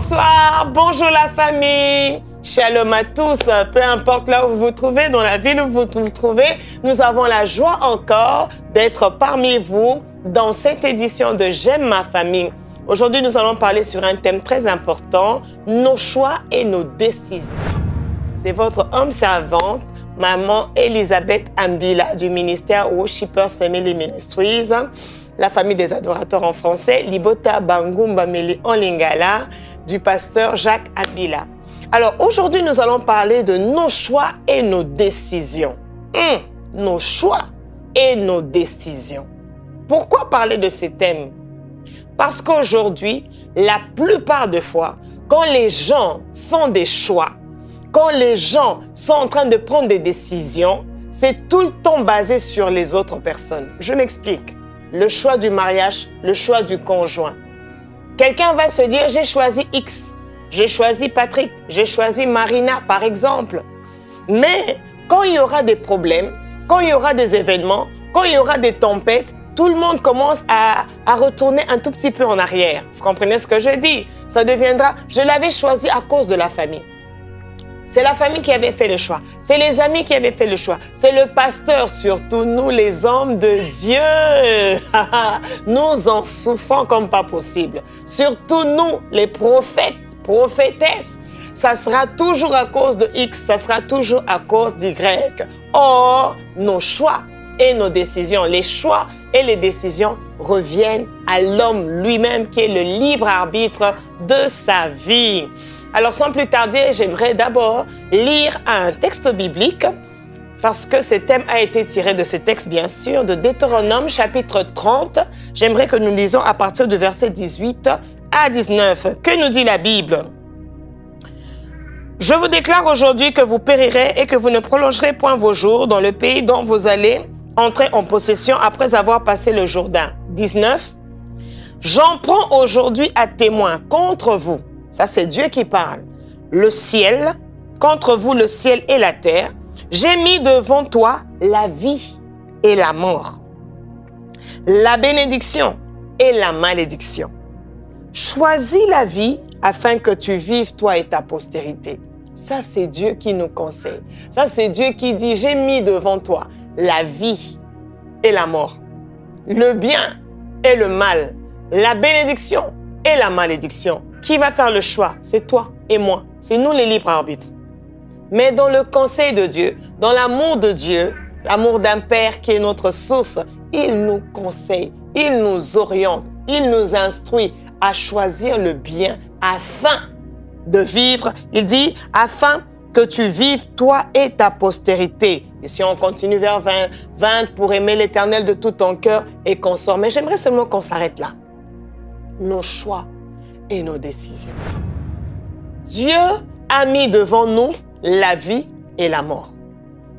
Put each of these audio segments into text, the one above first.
Bonsoir, bonjour la famille, shalom à tous, peu importe là où vous vous trouvez, dans la ville où vous vous trouvez, nous avons la joie encore d'être parmi vous dans cette édition de J'aime ma famille. Aujourd'hui, nous allons parler sur un thème très important, nos choix et nos décisions. C'est votre homme servante, maman Elisabeth Ambila du ministère Worshipers Family Ministries, la famille des adorateurs en français, Libota Bangumba Meli en lingala, du pasteur Jacques Ambila. Alors aujourd'hui, nous allons parler de nos choix et nos décisions. Nos choix et nos décisions. Pourquoi parler de ces thèmes? Parce qu'aujourd'hui, la plupart des fois, quand les gens font des choix, quand les gens sont en train de prendre des décisions, c'est tout le temps basé sur les autres personnes. Je m'explique. Le choix du mariage, le choix du conjoint. Quelqu'un va se dire, j'ai choisi X, j'ai choisi Patrick, j'ai choisi Marina, par exemple. Mais quand il y aura des problèmes, quand il y aura des événements, quand il y aura des tempêtes, tout le monde commence à retourner un tout petit peu en arrière. Vous comprenez ce que je dis? Ça deviendra, je l'avais choisi à cause de la famille. C'est la famille qui avait fait le choix. C'est les amis qui avaient fait le choix. C'est le pasteur, surtout nous les hommes de Dieu. Nous en souffrons comme pas possible. Surtout nous, les prophètes, prophétesses. Ça sera toujours à cause de X, ça sera toujours à cause d'Y. Or, nos choix et nos décisions, les choix et les décisions reviennent à l'homme lui-même qui est le libre arbitre de sa vie. Alors, sans plus tarder, j'aimerais d'abord lire un texte biblique parce que ce thème a été tiré de ce texte, bien sûr, de Deutéronome, chapitre 30. J'aimerais que nous lisions à partir du verset 18 à 19. Que nous dit la Bible? « Je vous déclare aujourd'hui que vous périrez et que vous ne prolongerez point vos jours dans le pays dont vous allez entrer en possession après avoir passé le Jourdain. » 19. « J'en prends aujourd'hui à témoin contre vous. » Ça, c'est Dieu qui parle. Le ciel, contre vous le ciel et la terre. J'ai mis devant toi la vie et la mort, la bénédiction et la malédiction. Choisis la vie afin que tu vives toi et ta postérité. Ça, c'est Dieu qui nous conseille. Ça, c'est Dieu qui dit, j'ai mis devant toi la vie et la mort, le bien et le mal, la bénédiction et la malédiction. Qui va faire le choix? C'est toi et moi. C'est nous les libres arbitres. Mais dans le conseil de Dieu, dans l'amour de Dieu, l'amour d'un Père qui est notre source, il nous conseille, il nous oriente, il nous instruit à choisir le bien afin de vivre. Il dit, afin que tu vives toi et ta postérité. Et si on continue vers 20, pour aimer l'Éternel de tout ton cœur et qu'on sort. Mais j'aimerais seulement qu'on s'arrête là. Nos choix et nos décisions. Dieu a mis devant nous la vie et la mort.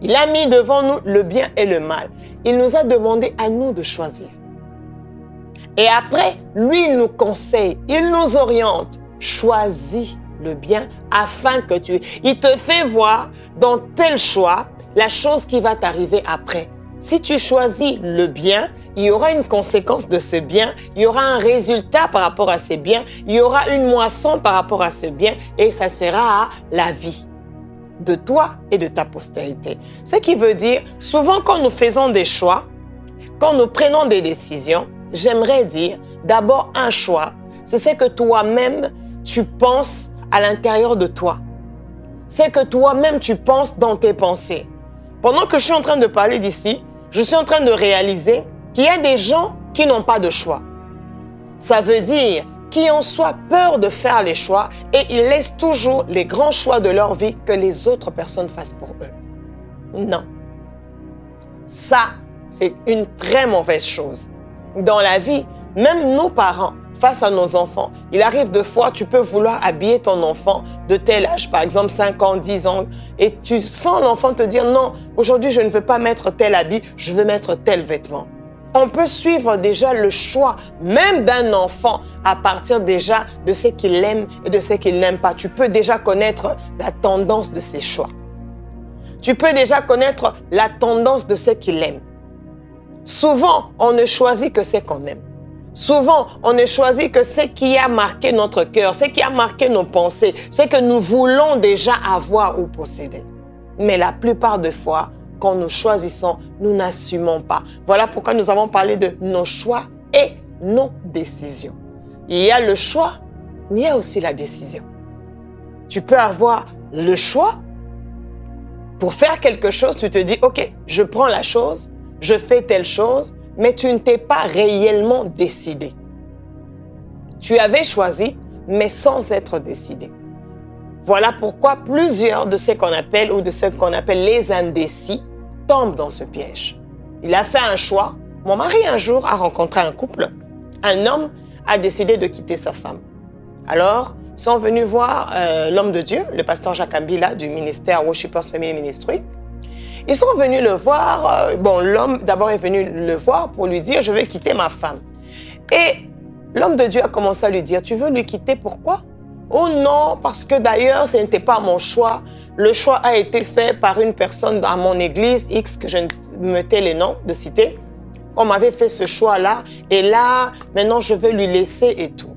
Il a mis devant nous le bien et le mal. Il nous a demandé à nous de choisir. Et après, lui, il nous conseille, il nous oriente. Choisis le bien afin que tu... Il te fait voir dans tel choix la chose qui va t'arriver après. Si tu choisis le bien, il y aura une conséquence de ce bien, il y aura un résultat par rapport à ce bien, il y aura une moisson par rapport à ce bien et ça sera la vie de toi et de ta postérité. Ce qui veut dire, souvent quand nous faisons des choix, quand nous prenons des décisions, j'aimerais dire d'abord un choix, c'est ce que toi-même tu penses à l'intérieur de toi. C'est que toi-même tu penses dans tes pensées. Pendant que je suis en train de parler d'ici, je suis en train de réaliser qu'il y a des gens qui n'ont pas de choix. Ça veut dire qu'ils ont soit peur de faire les choix et ils laissent toujours les grands choix de leur vie que les autres personnes fassent pour eux. Non. Ça, c'est une très mauvaise chose. Dans la vie, même nos parents, face à nos enfants, il arrive de fois, tu peux vouloir habiller ton enfant de tel âge, par exemple 5 ans, 10 ans, et tu sens l'enfant te dire non, aujourd'hui je ne veux pas mettre tel habit, je veux mettre tel vêtement. On peut suivre déjà le choix, même d'un enfant, à partir déjà de ce qu'il aime et de ce qu'il n'aime pas. Tu peux déjà connaître la tendance de ses choix. Tu peux déjà connaître la tendance de ce qu'il aime. Souvent, on ne choisit que ce qu'on aime. Souvent, on ne choisit que ce qui a marqué notre cœur, ce qui a marqué nos pensées, ce que nous voulons déjà avoir ou posséder. Mais la plupart des fois, quand nous choisissons, nous n'assumons pas. Voilà pourquoi nous avons parlé de nos choix et nos décisions. Il y a le choix, mais il y a aussi la décision. Tu peux avoir le choix pour faire quelque chose, tu te dis, OK, je prends la chose, je fais telle chose, mais tu ne t'es pas réellement décidé. Tu avais choisi, mais sans être décidé. Voilà pourquoi plusieurs de ceux qu'on appelle ou de ceux qu'on appelle les indécis tombent dans ce piège. Il a fait un choix. Mon mari un jour a rencontré un couple. Un homme a décidé de quitter sa femme. Alors, ils sont venus voir l'homme de Dieu, le pasteur Jacques Ambila du ministère Worshipers Family Ministry. Ils sont venus le voir. L'homme d'abord est venu le voir pour lui dire « Je vais quitter ma femme ». Et l'homme de Dieu a commencé à lui dire « Tu veux lui quitter, pourquoi ?» « Oh non, parce que d'ailleurs, ce n'était pas mon choix. Le choix a été fait par une personne dans mon église X, que je ne me tais les noms de citer. On m'avait fait ce choix-là, et là, maintenant, je veux lui laisser et tout. »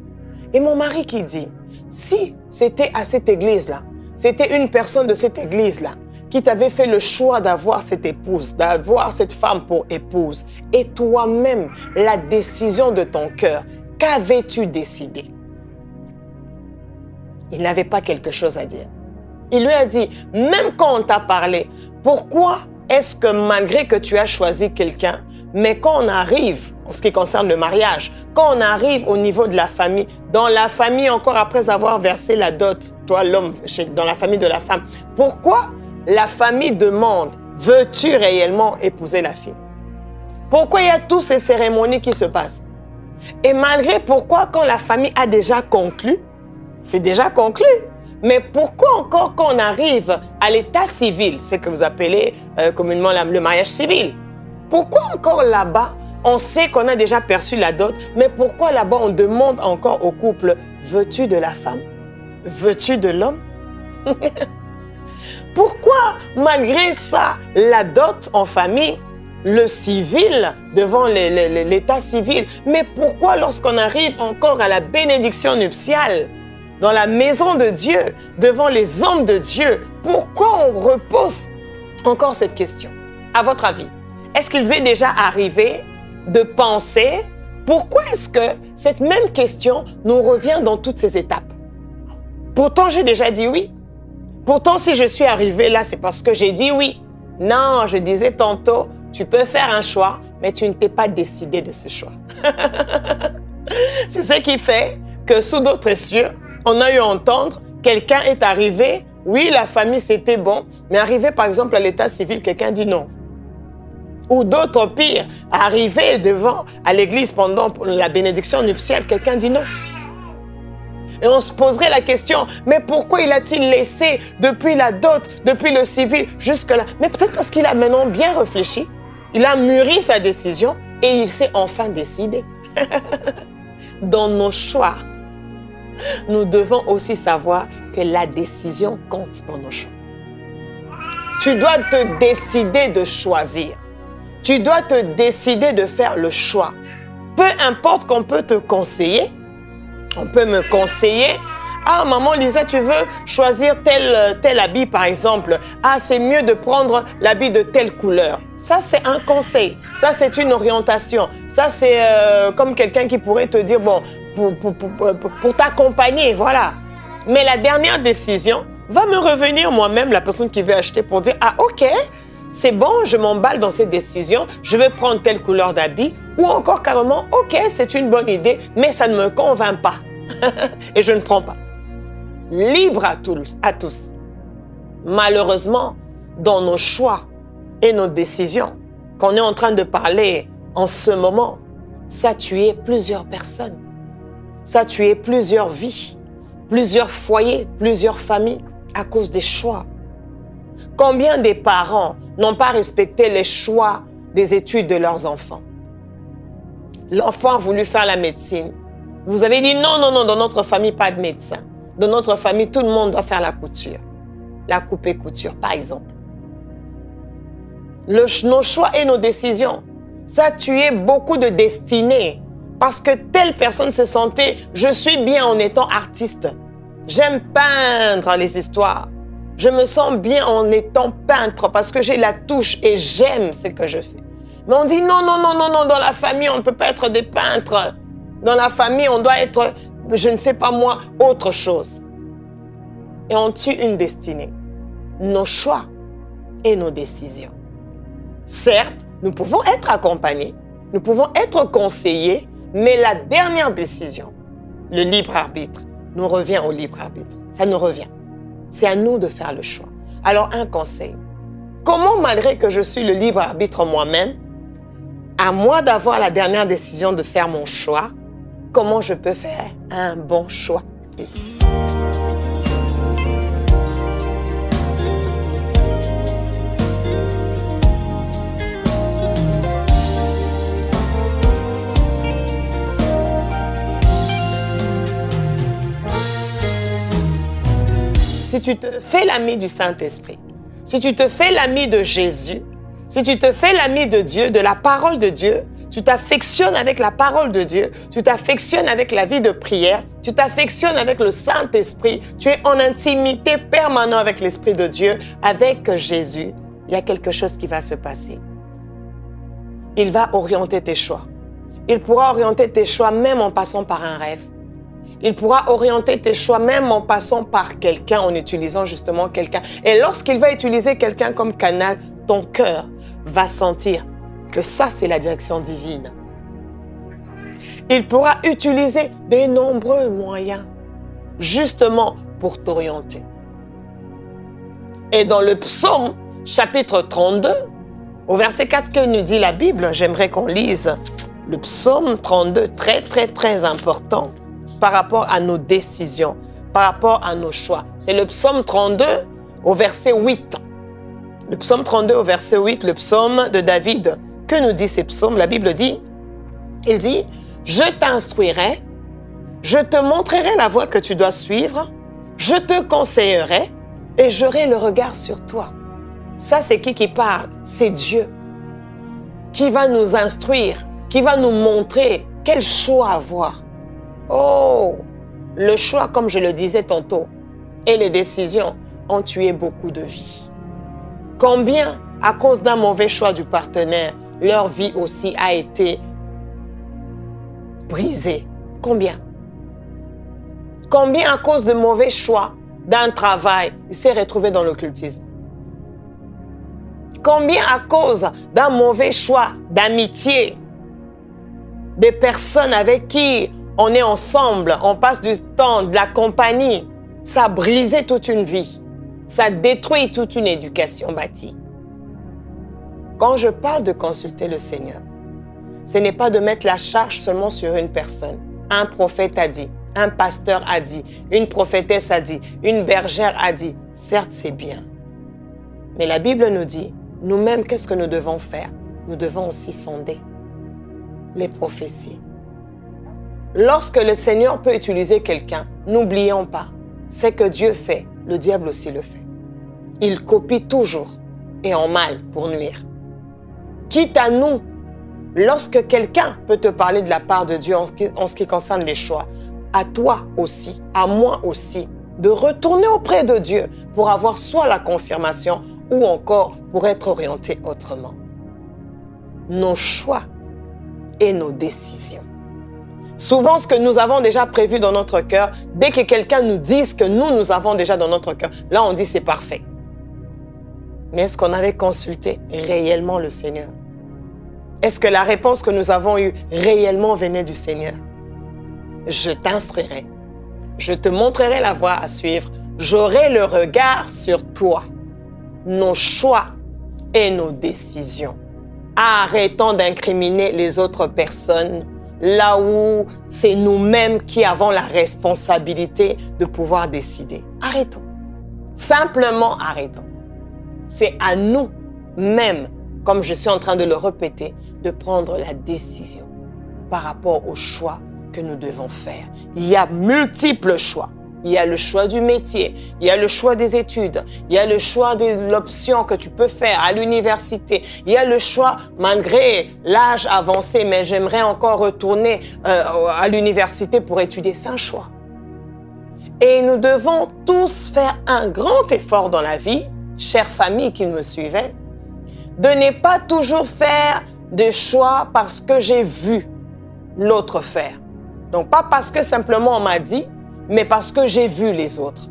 Et mon mari qui dit « Si c'était à cette église-là, c'était une personne de cette église-là, qui t'avait fait le choix d'avoir cette épouse, d'avoir cette femme pour épouse, et toi-même, la décision de ton cœur, qu'avais-tu décidé? » Il n'avait pas quelque chose à dire. Il lui a dit, même quand on t'a parlé, pourquoi est-ce que malgré que tu as choisi quelqu'un, mais quand on arrive, en ce qui concerne le mariage, quand on arrive au niveau de la famille, dans la famille encore après avoir versé la dot, toi l'homme, dans la famille de la femme, pourquoi la famille demande, veux-tu réellement épouser la fille? Pourquoi il y a toutes ces cérémonies qui se passent? Et malgré pourquoi quand la famille a déjà conclu, c'est déjà conclu. Mais pourquoi encore quand on arrive à l'état civil, ce que vous appelez communément le mariage civil, pourquoi encore là-bas, on sait qu'on a déjà perçu la dot, mais pourquoi là-bas on demande encore au couple, veux-tu de la femme? Veux-tu de l'homme? Pourquoi malgré ça, la dot en famille, le civil devant l'état civil, mais pourquoi lorsqu'on arrive encore à la bénédiction nuptiale, dans la maison de Dieu, devant les hommes de Dieu, pourquoi on repose encore cette question? À votre avis, est-ce qu'il vous est déjà arrivé de penser pourquoi est-ce que cette même question nous revient dans toutes ces étapes? Pourtant, j'ai déjà dit oui. Pourtant, si je suis arrivé là, c'est parce que j'ai dit oui. Non, je disais tantôt, tu peux faire un choix, mais tu ne t'es pas décidé de ce choix. C'est ce qui fait que sous d'autres cieux, on a eu à entendre, quelqu'un est arrivé, oui, la famille c'était bon, mais arrivé par exemple à l'état civil, quelqu'un dit non. Ou d'autres pires, arrivé devant à l'église pendant la bénédiction nuptiale, quelqu'un dit non. Et on se poserait la question, mais pourquoi il a-t-il laissé depuis la dot, depuis le civil, jusque-là? Mais peut-être parce qu'il a maintenant bien réfléchi, il a mûri sa décision et il s'est enfin décidé. Dans nos choix, nous devons aussi savoir que la décision compte dans nos choix. Tu dois te décider de choisir. Tu dois te décider de faire le choix. Peu importe qu'on peut te conseiller, on peut me conseiller. Ah, maman Lisa, tu veux choisir tel habit, par exemple. Ah, c'est mieux de prendre l'habit de telle couleur. Ça, c'est un conseil. Ça, c'est une orientation. Ça, c'est comme quelqu'un qui pourrait te dire, bon, pour t'accompagner, voilà. Mais la dernière décision va me revenir moi-même, la personne qui veut acheter, pour dire, ah, ok, c'est bon, je m'emballe dans cette décision, je vais prendre telle couleur d'habit, ou encore carrément, ok, c'est une bonne idée, mais ça ne me convainc pas. Et je ne prends pas. Libre à tous. Malheureusement, dans nos choix et nos décisions, qu'on est en train de parler en ce moment, ça a tué plusieurs personnes. Ça a tué plusieurs vies, plusieurs foyers, plusieurs familles à cause des choix. Combien des parents n'ont pas respecté les choix des études de leurs enfants? L'enfant a voulu faire la médecine. Vous avez dit non, non, non, dans notre famille, pas de médecin. Dans notre famille, tout le monde doit faire la couture. La coupe et couture, par exemple. Nos choix et nos décisions, ça a tué beaucoup de destinées. parce que telle personne se sentait, je suis bien en étant artiste. J'aime peindre les histoires. Je me sens bien en étant peintre parce que j'ai la touche et j'aime ce que je fais. Mais on dit non, non, non, non, non, dans la famille, on ne peut pas être des peintres. Dans la famille, on doit être, je ne sais pas moi, autre chose. Et on tue une destinée. Nos choix et nos décisions. Certes, nous pouvons être accompagnés, nous pouvons être conseillés, mais la dernière décision, le libre arbitre, nous revient au libre arbitre. Ça nous revient. C'est à nous de faire le choix. Alors, un conseil. Comment, malgré que je suis le libre arbitre moi-même, à moi d'avoir la dernière décision de faire mon choix, comment je peux faire un bon choix? Si tu te fais l'ami du Saint-Esprit, si tu te fais l'ami de Jésus, si tu te fais l'ami de Dieu, de la parole de Dieu, tu t'affectionnes avec la parole de Dieu, tu t'affectionnes avec la vie de prière, tu t'affectionnes avec le Saint-Esprit, tu es en intimité permanente avec l'Esprit de Dieu, avec Jésus, il y a quelque chose qui va se passer. Il va orienter tes choix. Il pourra orienter tes choix même en passant par un rêve. Il pourra orienter tes choix même en passant par quelqu'un, en utilisant justement quelqu'un. Et lorsqu'il va utiliser quelqu'un comme canal, ton cœur va sentir que ça, c'est la direction divine. Il pourra utiliser de nombreux moyens, justement pour t'orienter. Et dans le psaume, chapitre 32, au verset 4 que nous dit la Bible, j'aimerais qu'on lise le psaume 32, très, très, très important, par rapport à nos décisions, par rapport à nos choix. C'est le psaume 32 au verset 8. Le psaume 32 au verset 8, le psaume de David. Que nous dit ces psaumes? La Bible dit, il dit, « Je t'instruirai, je te montrerai la voie que tu dois suivre, je te conseillerai et j'aurai le regard sur toi. » Ça, c'est qui parle? C'est Dieu qui va nous instruire, qui va nous montrer quel choix avoir. Oh, le choix, comme je le disais tantôt, et les décisions ont tué beaucoup de vies. Combien, à cause d'un mauvais choix du partenaire, leur vie aussi a été brisée? Combien? Combien, à cause de mauvais choix d'un travail, il s'est retrouvé dans l'occultisme? Combien, à cause d'un mauvais choix d'amitié, des personnes avec qui on est ensemble, on passe du temps, de la compagnie. Ça a brisé toute une vie. Ça détruit toute une éducation bâtie. Quand je parle de consulter le Seigneur, ce n'est pas de mettre la charge seulement sur une personne. Un prophète a dit, un pasteur a dit, une prophétesse a dit, une bergère a dit. Certes, c'est bien. Mais la Bible nous dit, nous-mêmes, qu'est-ce que nous devons faire? Nous devons aussi sonder les prophéties. Lorsque le Seigneur peut utiliser quelqu'un, n'oublions pas, ce que Dieu fait, le diable aussi le fait. Il copie toujours et en mal pour nuire. Quitte à nous, lorsque quelqu'un peut te parler de la part de Dieu en ce qui concerne les choix, à toi aussi, à moi aussi, de retourner auprès de Dieu pour avoir soit la confirmation ou encore pour être orienté autrement. Nos choix et nos décisions. Souvent, ce que nous avons déjà prévu dans notre cœur, dès que quelqu'un nous dit ce que nous avons déjà dans notre cœur, là, on dit c'est parfait. Mais est-ce qu'on avait consulté réellement le Seigneur? Est-ce que la réponse que nous avons eue réellement venait du Seigneur? Je t'instruirai. Je te montrerai la voie à suivre. J'aurai le regard sur toi. Nos choix et nos décisions. Arrêtons d'incriminer les autres personnes là où c'est nous-mêmes qui avons la responsabilité de pouvoir décider. Arrêtons. Simplement arrêtons. C'est à nous-mêmes, comme je suis en train de le répéter, de prendre la décision par rapport aux choix que nous devons faire. Il y a multiples choix. Il y a le choix du métier, il y a le choix des études, il y a le choix de l'option que tu peux faire à l'université, il y a le choix, malgré l'âge avancé, mais j'aimerais encore retourner à l'université pour étudier. C'est un choix. Et nous devons tous faire un grand effort dans la vie, chère famille qui me suivait, de ne pas toujours faire des choix parce que j'ai vu l'autre faire. Donc, pas parce que simplement on m'a dit, mais parce que j'ai vu les autres.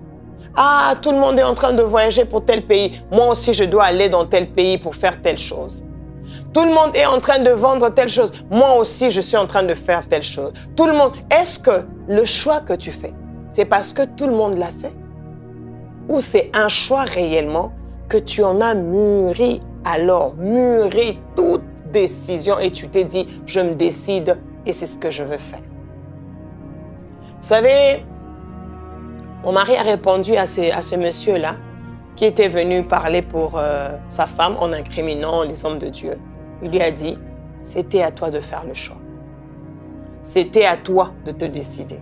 Ah, tout le monde est en train de voyager pour tel pays. Moi aussi, je dois aller dans tel pays pour faire telle chose. Tout le monde est en train de vendre telle chose. Moi aussi, je suis en train de faire telle chose. Tout le monde. Est-ce que le choix que tu fais, c'est parce que tout le monde l'a fait? Ou c'est un choix réellement que tu en as mûri, alors mûri toute décision et tu t'es dit, je me décide et c'est ce que je veux faire. Vous savez, mon mari a répondu à ce monsieur-là qui était venu parler pour sa femme en incriminant les hommes de Dieu. Il lui a dit, c'était à toi de faire le choix. C'était à toi de te décider.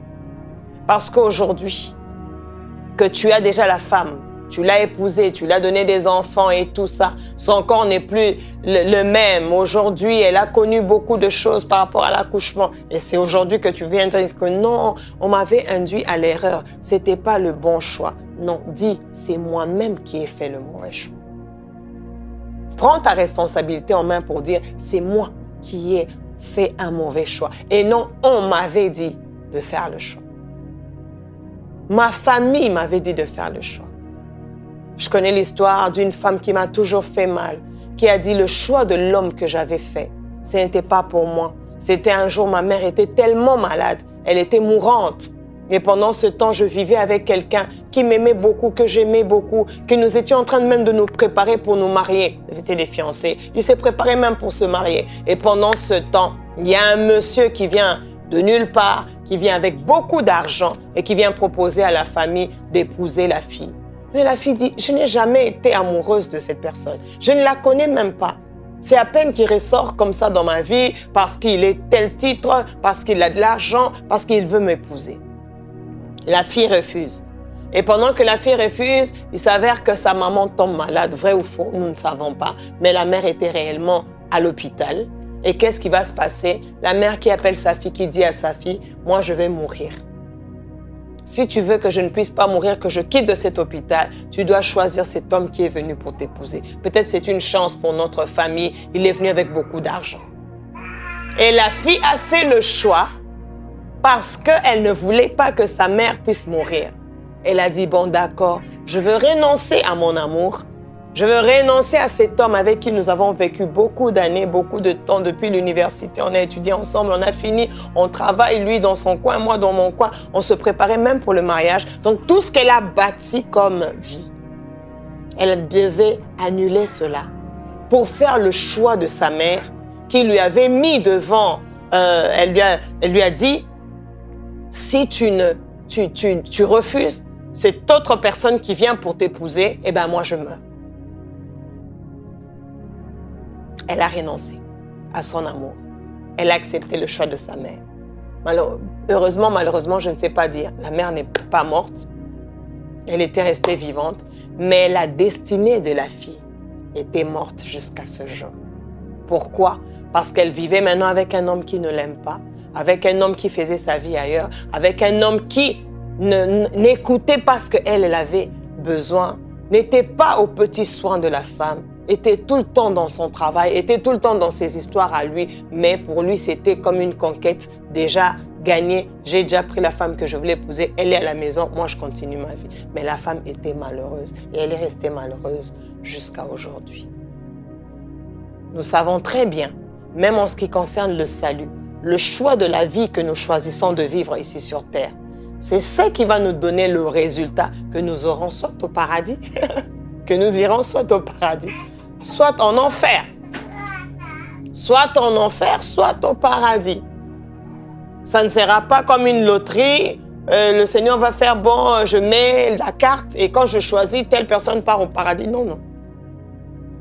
Parce qu'aujourd'hui, que tu as déjà la femme, tu l'as épousée, tu l'as donné des enfants et tout ça, son corps n'est plus le même. Aujourd'hui, elle a connu beaucoup de choses par rapport à l'accouchement. Et c'est aujourd'hui que tu viens de dire que non, on m'avait induit à l'erreur. C'était pas le bon choix. Non, dis, c'est moi-même qui ai fait le mauvais choix. Prends ta responsabilité en main pour dire, c'est moi qui ai fait un mauvais choix. Et non, on m'avait dit de faire le choix. Ma famille m'avait dit de faire le choix. Je connais l'histoire d'une femme qui m'a toujours fait mal, qui a dit le choix de l'homme que j'avais fait, ce n'était pas pour moi. C'était un jour, ma mère était tellement malade, elle était mourante. Et pendant ce temps, je vivais avec quelqu'un qui m'aimait beaucoup, que j'aimais beaucoup, que nous étions en train même de nous préparer pour nous marier. Ils étaient des fiancés. Ils se préparaient même pour se marier. Et pendant ce temps, il y a un monsieur qui vient de nulle part, qui vient avec beaucoup d'argent et qui vient proposer à la famille d'épouser la fille. Mais la fille dit, je n'ai jamais été amoureuse de cette personne. Je ne la connais même pas. C'est à peine qu'il ressort comme ça dans ma vie parce qu'il est tel titre, parce qu'il a de l'argent, parce qu'il veut m'épouser. La fille refuse. Et pendant que la fille refuse, il s'avère que sa maman tombe malade, vrai ou faux, nous ne savons pas. Mais la mère était réellement à l'hôpital. Et qu'est-ce qui va se passer? La mère qui appelle sa fille, qui dit à sa fille, moi je vais mourir. Si tu veux que je ne puisse pas mourir, que je quitte de cet hôpital, tu dois choisir cet homme qui est venu pour t'épouser. Peut-être c'est une chance pour notre famille. Il est venu avec beaucoup d'argent. Et la fille a fait le choix parce qu'elle ne voulait pas que sa mère puisse mourir. Elle a dit, bon d'accord, je veux renoncer à mon amour. Je veux renoncer à cet homme avec qui nous avons vécu beaucoup d'années, beaucoup de temps depuis l'université. On a étudié ensemble, on a fini, on travaille, lui dans son coin, moi dans mon coin. On se préparait même pour le mariage. Donc tout ce qu'elle a bâti comme vie, elle devait annuler cela pour faire le choix de sa mère qui lui avait mis devant. Elle lui a dit, si tu refuses cette autre personne qui vient pour t'épouser, eh ben moi je meurs. Elle a renoncé à son amour. Elle a accepté le choix de sa mère. Malheureusement, je ne sais pas dire. La mère n'est pas morte. Elle était restée vivante. Mais la destinée de la fille était morte jusqu'à ce jour. Pourquoi? Parce qu'elle vivait maintenant avec un homme qui ne l'aime pas, avec un homme qui faisait sa vie ailleurs, avec un homme qui n'écoutait pas ce qu'elle avait besoin, n'était pas aux petits soins de la femme, était tout le temps dans son travail, était tout le temps dans ses histoires à lui, mais pour lui, c'était comme une conquête déjà gagnée. J'ai déjà pris la femme que je voulais épouser, elle est à la maison, moi je continue ma vie. Mais la femme était malheureuse et elle est restée malheureuse jusqu'à aujourd'hui. Nous savons très bien, même en ce qui concerne le salut, le choix de la vie que nous choisissons de vivre ici sur terre, c'est ce qui va nous donner le résultat que nous aurons soit au paradis, que nous irons soit au paradis, soit en enfer. Soit en enfer, soit au paradis. Ça ne sera pas comme une loterie. Le Seigneur va faire, bon, je mets la carte et quand je choisis, telle personne part au paradis. Non, non.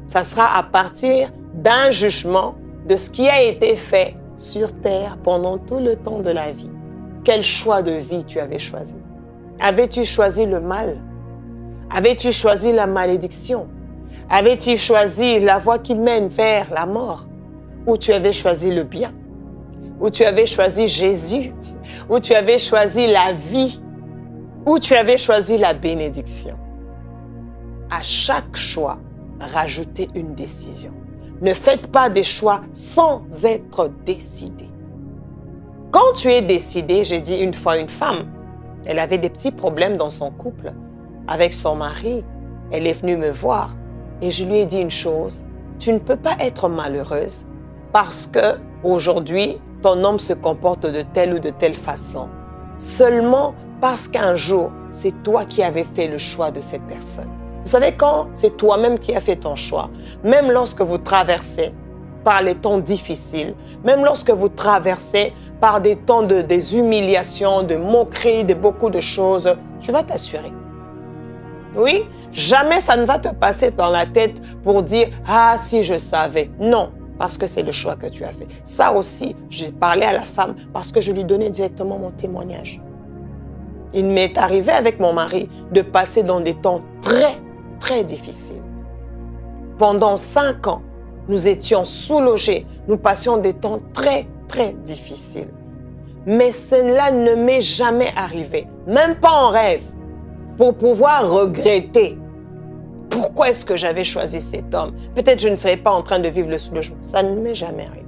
Ça sera à partir d'un jugement de ce qui a été fait sur terre pendant tout le temps de la vie. Quel choix de vie tu avais choisi? Avais-tu choisi le mal? Avais-tu choisi la malédiction? Avais-tu choisi la voie qui mène vers la mort? Ou tu avais choisi le bien? Ou tu avais choisi Jésus? Ou tu avais choisi la vie? Ou tu avais choisi la bénédiction? À chaque choix, rajoutez une décision. Ne faites pas des choix sans être décidé. Quand tu es décidé, j'ai dit une fois une femme, elle avait des petits problèmes dans son couple avec son mari. Elle est venue me voir et je lui ai dit une chose, tu ne peux pas être malheureuse parce que aujourd'hui ton homme se comporte de telle ou de telle façon. Seulement parce qu'un jour, c'est toi qui avais fait le choix de cette personne. Vous savez, quand c'est toi-même qui as fait ton choix, même lorsque vous traversez par les temps difficiles, même lorsque vous traversez par des temps des humiliations, de moqueries, de beaucoup de choses, tu vas t'assurer. Oui, jamais ça ne va te passer dans la tête pour dire « Ah, si je savais ». Non, parce que c'est le choix que tu as fait. Ça aussi, j'ai parlé à la femme parce que je lui donnais directement mon témoignage. Il m'est arrivé avec mon mari de passer dans des temps très difficiles. Pendant 5 ans, nous étions sous-logés. Nous passions des temps très difficiles. Mais cela ne m'est jamais arrivé, même pas en rêve, pour pouvoir regretter. Pourquoi est-ce que j'avais choisi cet homme? Peut-être je ne serais pas en train de vivre le sous-logement. Ça ne m'est jamais arrivé.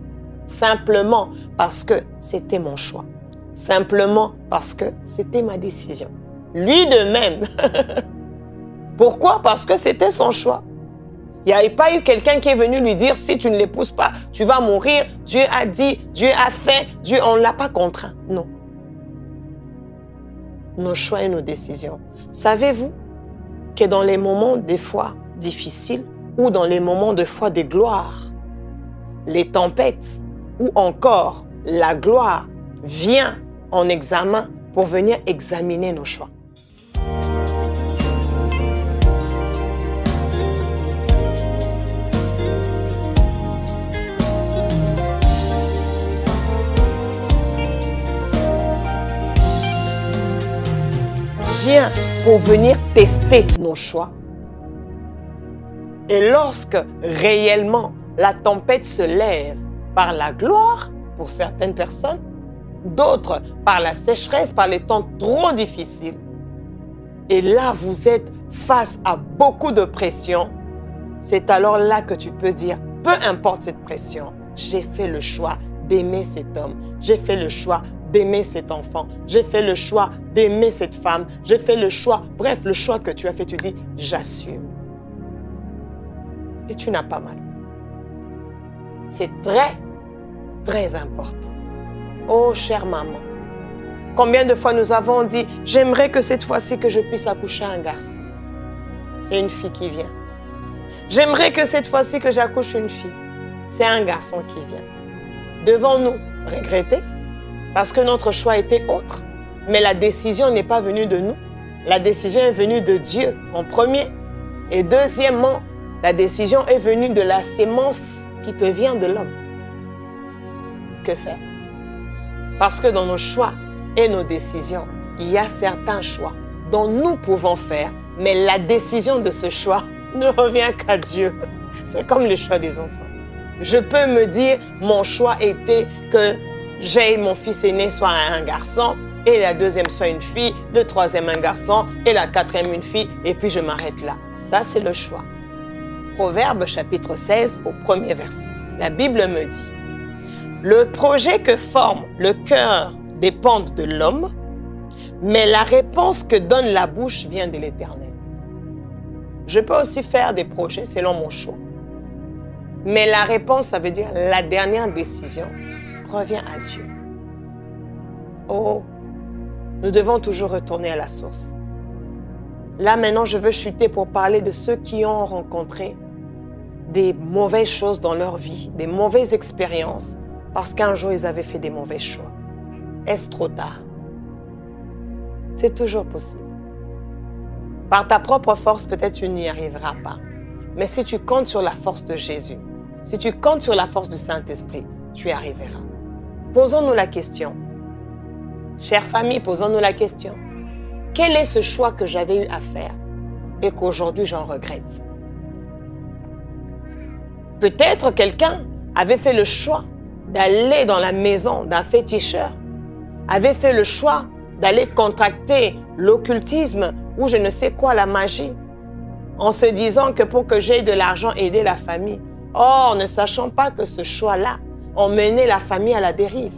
Simplement parce que c'était mon choix. Simplement parce que c'était ma décision. Lui de même. Pourquoi? Parce que c'était son choix. Il n'y avait pas eu quelqu'un qui est venu lui dire, si tu ne l'épouses pas, tu vas mourir. Dieu a dit, Dieu a fait, Dieu, on ne l'a pas contraint. Non. Nos choix et nos décisions. Savez-vous que dans les moments des fois difficiles ou dans les moments de foi de gloire, les tempêtes ou encore la gloire vient en examen pour venir examiner nos choix. Vient pour venir tester nos choix. Et lorsque réellement la tempête se lève par la gloire pour certaines personnes, d'autres par la sécheresse, par les temps trop difficiles, et là vous êtes face à beaucoup de pression, c'est alors là que tu peux dire, peu importe cette pression, j'ai fait le choix d'aimer cet homme, j'ai fait le choix d'aimer cet enfant, j'ai fait le choix d'aimer cette femme, j'ai fait le choix, bref, le choix que tu as fait, tu dis, j'assume. Et tu n'as pas mal. C'est très important. Oh, chère maman, combien de fois nous avons dit, j'aimerais que cette fois-ci que je puisse accoucher un garçon. C'est une fille qui vient. J'aimerais que cette fois-ci que j'accouche une fille. C'est un garçon qui vient. Devons-nous regretter? Parce que notre choix était autre. Mais la décision n'est pas venue de nous. La décision est venue de Dieu en premier. Et deuxièmement, la décision est venue de la sémence qui te vient de l'homme. Que faire? Parce que dans nos choix et nos décisions, il y a certains choix dont nous pouvons faire, mais la décision de ce choix ne revient qu'à Dieu. C'est comme le choix des enfants. Je peux me dire, mon choix était que mon fils aîné soit un garçon, et la deuxième soit une fille, le troisième un garçon, et la quatrième une fille, et puis je m'arrête là. Ça, c'est le choix. Proverbe chapitre 16 au premier verset. La Bible me dit, le projet que forme le cœur dépend de l'homme, mais la réponse que donne la bouche vient de l'Éternel. Je peux aussi faire des projets selon mon choix. Mais la réponse, ça veut dire la dernière décision, revient à Dieu. Oh, nous devons toujours retourner à la source. Là, maintenant, je veux chuter pour parler de ceux qui ont rencontré des mauvaises choses dans leur vie, des mauvaises expériences, parce qu'un jour, ils avaient fait des mauvais choix. Est-ce trop tard? C'est toujours possible. Par ta propre force, peut-être tu n'y arriveras pas. Mais si tu comptes sur la force de Jésus, si tu comptes sur la force du Saint-Esprit, tu y arriveras. Posons-nous la question. Chère famille, posons-nous la question. Quel est ce choix que j'avais eu à faire et qu'aujourd'hui j'en regrette? Peut-être quelqu'un avait fait le choix d'aller dans la maison d'un féticheur, avait fait le choix d'aller contracter l'occultisme ou je ne sais quoi, la magie, en se disant que pour que j'aie de l'argent, aider la famille. Or, ne sachant pas que ce choix-là emmenait la famille à la dérive.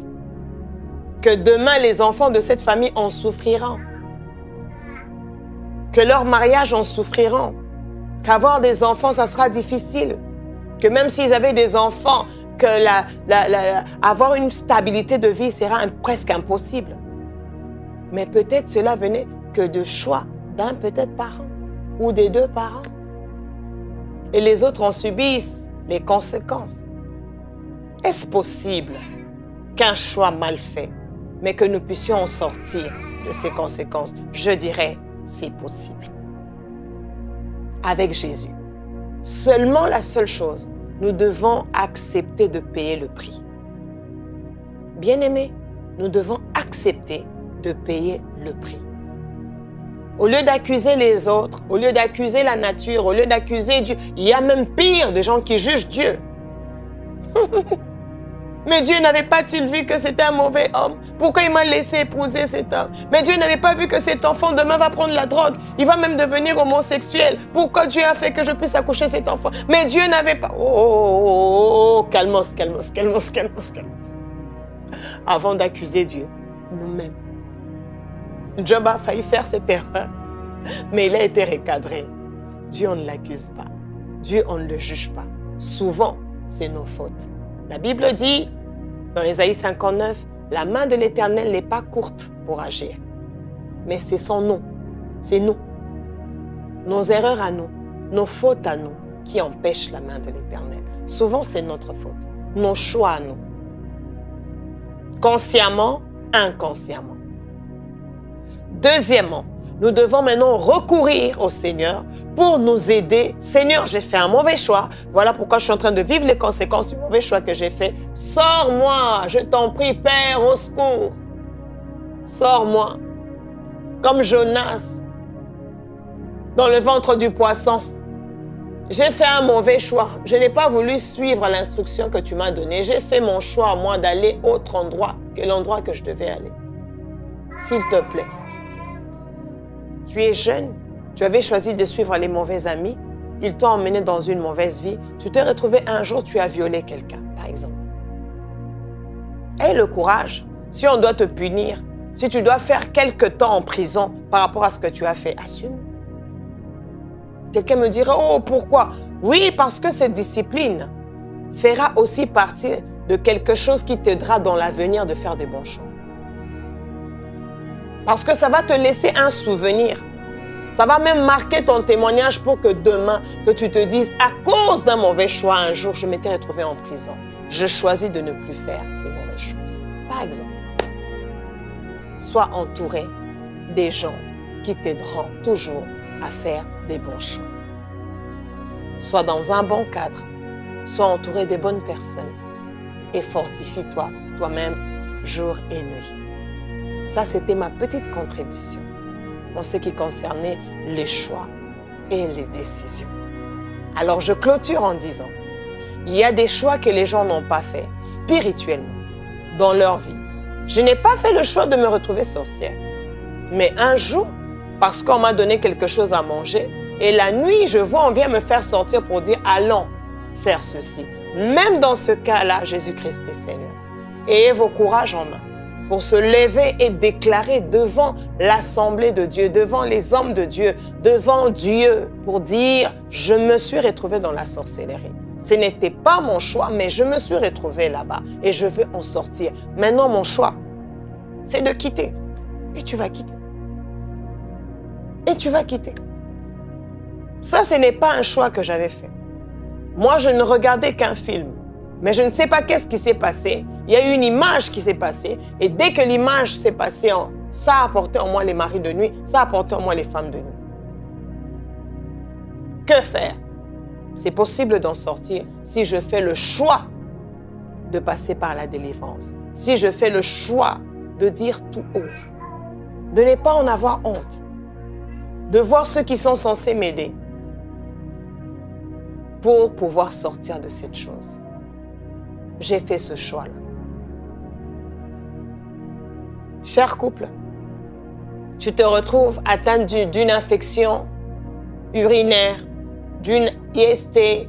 Que demain, les enfants de cette famille en souffriront. Que leur mariage en souffriront. Qu'avoir des enfants, ça sera difficile. Que même s'ils avaient des enfants, que avoir une stabilité de vie sera presque impossible. Mais peut-être cela venait que de choix d'un peut-être parent ou des deux parents. Et les autres en subissent les conséquences. Est-ce possible qu'un choix mal fait, mais que nous puissions en sortir de ces conséquences? Je dirais, c'est possible. Avec Jésus. Seulement la seule chose, nous devons accepter de payer le prix. Bien-aimés, nous devons accepter de payer le prix. Au lieu d'accuser les autres, au lieu d'accuser la nature, au lieu d'accuser Dieu, il y a même pire des gens qui jugent Dieu. Mais Dieu n'avait pas-il vu que c'était un mauvais homme? Pourquoi il m'a laissé épouser cet homme? Mais Dieu n'avait pas vu que cet enfant demain va prendre la drogue. Il va même devenir homosexuel. Pourquoi Dieu a fait que je puisse accoucher cet enfant? Mais Dieu n'avait pas... Oh, calmos. Avant d'accuser Dieu, nous-mêmes. Job a failli faire cette erreur, mais il a été recadré. Dieu, on ne l'accuse pas. Dieu, on ne le juge pas. Souvent, c'est nos fautes. La Bible dit, dans Ésaïe 59, la main de l'Éternel n'est pas courte pour agir. Mais c'est son nom, c'est nous. Nos erreurs à nous, nos fautes à nous, qui empêchent la main de l'Éternel. Souvent, c'est notre faute, nos choix à nous. Consciemment, inconsciemment. Deuxièmement, nous devons maintenant recourir au Seigneur pour nous aider. Seigneur, j'ai fait un mauvais choix. Voilà pourquoi je suis en train de vivre les conséquences du mauvais choix que j'ai fait. Sors-moi, je t'en prie, Père, au secours. Sors-moi. Comme Jonas, dans le ventre du poisson. J'ai fait un mauvais choix. Je n'ai pas voulu suivre l'instruction que tu m'as donnée. J'ai fait mon choix à moi d'aller autre endroit que l'endroit que je devais aller. S'il te plaît. Tu es jeune, tu avais choisi de suivre les mauvais amis, ils t'ont emmené dans une mauvaise vie, tu t'es retrouvé un jour, tu as violé quelqu'un, par exemple. Aie le courage, si on doit te punir, si tu dois faire quelque temps en prison par rapport à ce que tu as fait, assume. Quelqu'un me dirait, oh, pourquoi? Oui, parce que cette discipline fera aussi partie de quelque chose qui t'aidera dans l'avenir de faire des bons choix. Parce que ça va te laisser un souvenir. Ça va même marquer ton témoignage pour que demain, que tu te dises, à cause d'un mauvais choix, un jour, je m'étais retrouvé en prison. Je choisis de ne plus faire des mauvaises choses. Par exemple, sois entouré des gens qui t'aideront toujours à faire des bons choix. Sois dans un bon cadre. Sois entouré des bonnes personnes. Et fortifie-toi, toi-même, jour et nuit. Ça, c'était ma petite contribution en ce qui concernait les choix et les décisions. Alors, je clôture en disant, il y a des choix que les gens n'ont pas fait spirituellement dans leur vie. Je n'ai pas fait le choix de me retrouver sorcière. Mais un jour, parce qu'on m'a donné quelque chose à manger, et la nuit, je vois, on vient me faire sortir pour dire, allons faire ceci. Même dans ce cas-là, Jésus-Christ est Seigneur. Ayez vos courages en main pour se lever et déclarer devant l'assemblée de Dieu, devant les hommes de Dieu, devant Dieu, pour dire, je me suis retrouvé dans la sorcellerie. Ce n'était pas mon choix, mais je me suis retrouvé là-bas et je veux en sortir. Maintenant, mon choix, c'est de quitter. Et tu vas quitter. Et tu vas quitter. Ça, ce n'est pas un choix que j'avais fait. Moi, je ne regardais qu'un film. Mais je ne sais pas qu'est-ce qui s'est passé. Il y a eu une image qui s'est passée. Et dès que l'image s'est passée, ça a apporté en moi les maris de nuit, ça a apporté en moi les femmes de nuit. Que faire? C'est possible d'en sortir si je fais le choix de passer par la délivrance. Si je fais le choix de dire tout haut, de ne pas en avoir honte, de voir ceux qui sont censés m'aider pour pouvoir sortir de cette chose. J'ai fait ce choix-là. Cher couple, tu te retrouves atteint d'une infection urinaire, d'une IST,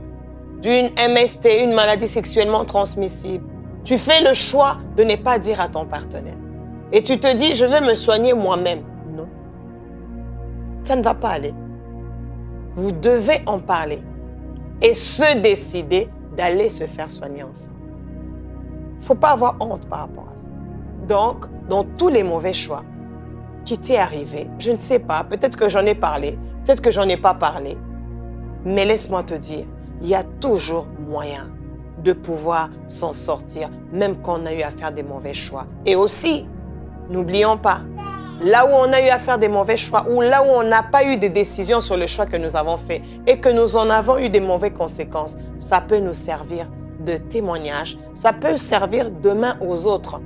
d'une MST, une maladie sexuellement transmissible. Tu fais le choix de ne pas dire à ton partenaire. Et tu te dis, je vais me soigner moi-même. Non. Ça ne va pas aller. Vous devez en parler et se décider d'aller se faire soigner ensemble. Il ne faut pas avoir honte par rapport à ça. Donc, dans tous les mauvais choix qui t'est arrivé, je ne sais pas, peut-être que j'en ai parlé, peut-être que j'en ai pas parlé, mais laisse-moi te dire, il y a toujours moyen de pouvoir s'en sortir, même quand on a eu à faire des mauvais choix. Et aussi, n'oublions pas, là où on a eu à faire des mauvais choix, ou là où on n'a pas eu de décisions sur le choix que nous avons fait et que nous en avons eu des mauvaises conséquences, ça peut nous servir de témoignage, ça peut servir demain aux autres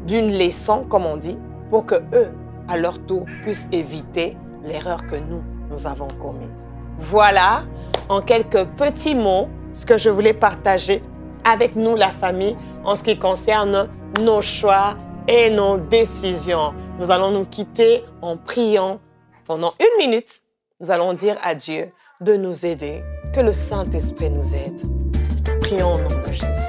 d'une leçon, comme on dit, pour que eux, à leur tour, puissent éviter l'erreur que nous avons commise. Voilà, en quelques petits mots, ce que je voulais partager avec nous, la famille, en ce qui concerne nos choix et nos décisions. Nous allons nous quitter en priant pendant 1 minute. Nous allons dire à Dieu de nous aider, que le Saint-Esprit nous aide. Prions au nom de Jésus.